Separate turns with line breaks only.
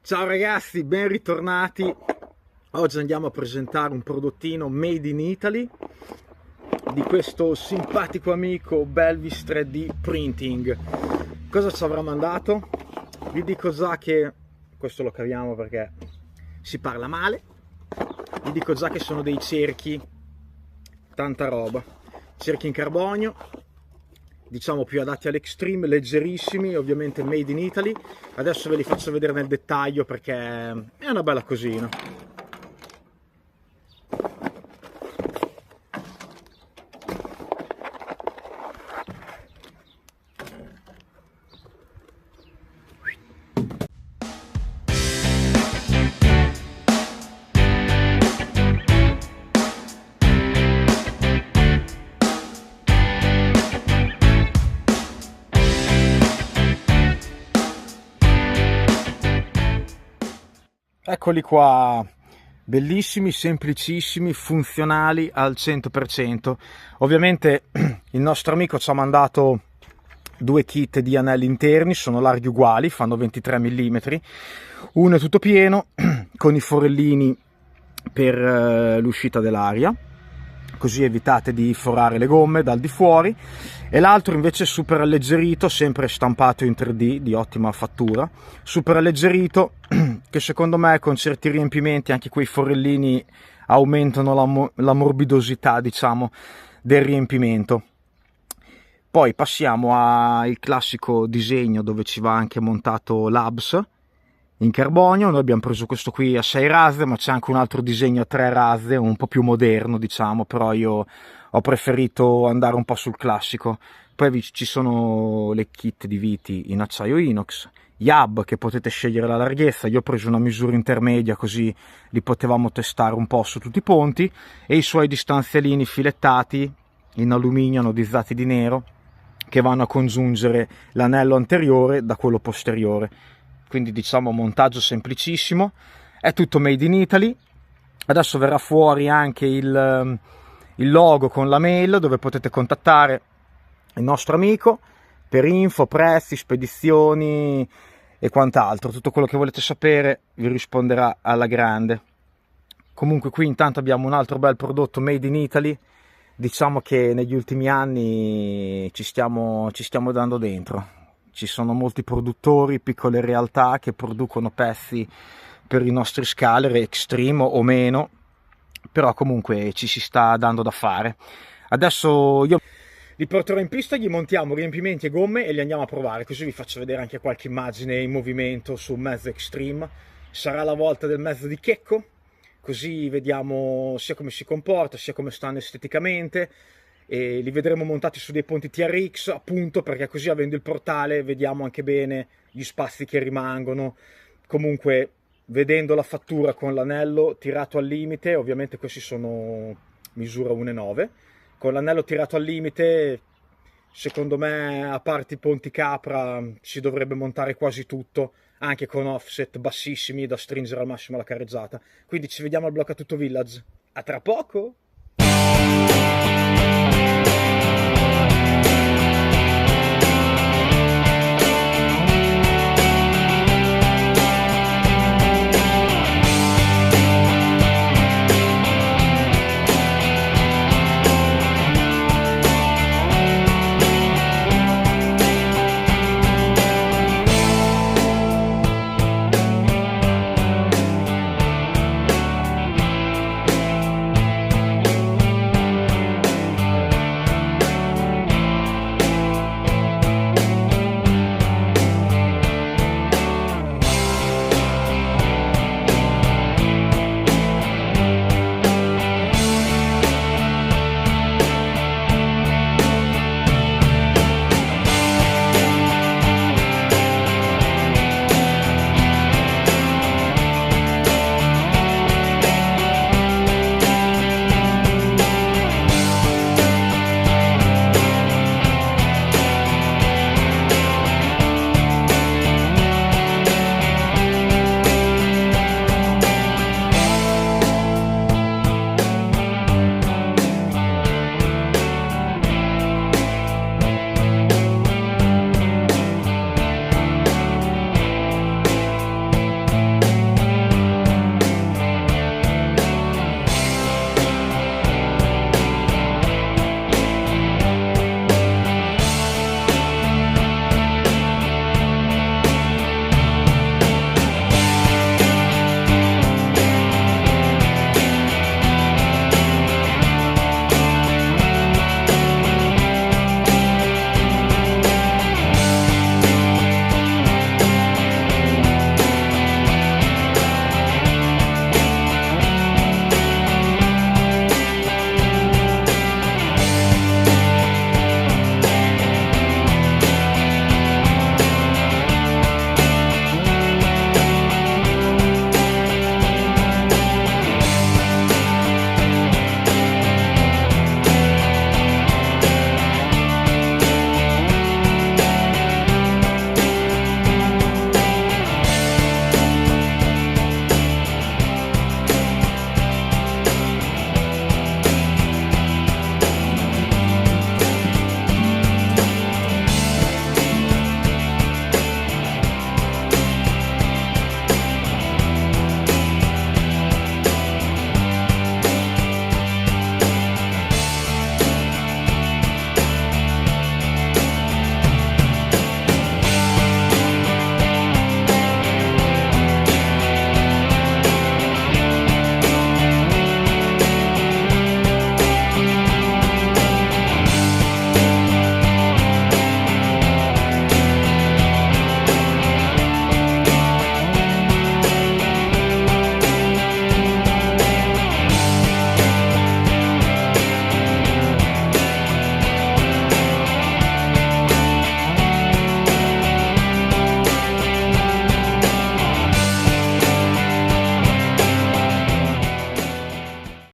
Ciao ragazzi, ben ritornati. Oggi andiamo a presentare un prodottino made in Italy di questo simpatico amico Belvis 3D Printing. Cosa ci avrà mandato? Vi dico già che questo lo caviamo perché si parla male. Vi dico già che sono dei cerchi, tanta roba, cerchi in carbonio, diciamo più adatti all'extreme, leggerissimi, ovviamente made in Italy. Adesso ve li faccio vedere nel dettaglio perché è una bella cosina. Eccoli qua, bellissimi, semplicissimi, funzionali al 100%. Ovviamente il nostro amico ci ha mandato due kit di anelli interni, sono larghi uguali, fanno 23 mm. Uno è tutto pieno, con i forellini per l'uscita dell'aria, così evitate di forare le gomme dal di fuori, e l'altro invece è super alleggerito, sempre stampato in 3D di ottima fattura, super alleggerito, che secondo me con certi riempimenti anche quei forellini aumentano la morbidosità, diciamo, del riempimento. Poi passiamo al classico disegno dove ci va anche montato l'ABS in carbonio. Noi abbiamo preso questo qui a 6 razze, ma c'è anche un altro disegno a 3 razze, un po' più moderno, diciamo, però io ho preferito andare un po' sul classico. Poi ci sono le kit di viti in acciaio inox, gli hub che potete scegliere la larghezza. Io ho preso una misura intermedia così li potevamo testare un po' su tutti i ponti, e i suoi distanzialini filettati in alluminio anodizzati di nero che vanno a congiungere l'anello anteriore da quello posteriore. Quindi diciamo montaggio semplicissimo, è tutto made in Italy. Adesso verrà fuori anche il logo con la mail dove potete contattare il nostro amico per info, prezzi, spedizioni e quant'altro. Tutto quello che volete sapere vi risponderà alla grande. Comunque qui intanto abbiamo un altro bel prodotto made in Italy. Diciamo che negli ultimi anni ci stiamo dando dentro. Ci sono molti produttori, piccole realtà che producono pezzi per i nostri scaler, extreme o meno, però comunque ci si sta dando da fare. Adesso io li porterò in pista, gli montiamo riempimenti e gomme e li andiamo a provare, così vi faccio vedere anche qualche immagine in movimento su un mezzo extreme. Sarà la volta del mezzo di Checco, così vediamo sia come si comporta, sia come stanno esteticamente, e li vedremo montati su dei ponti TRX, appunto perché così, avendo il portale, vediamo anche bene gli spazi che rimangono. Comunque, vedendo la fattura con l'anello tirato al limite, ovviamente questi sono misura 1,9, con l'anello tirato al limite, secondo me, a parte i ponti capra, si dovrebbe montare quasi tutto, anche con offset bassissimi da stringere al massimo la carreggiata. Quindi ci vediamo al Blocca Tutto Village. A tra poco!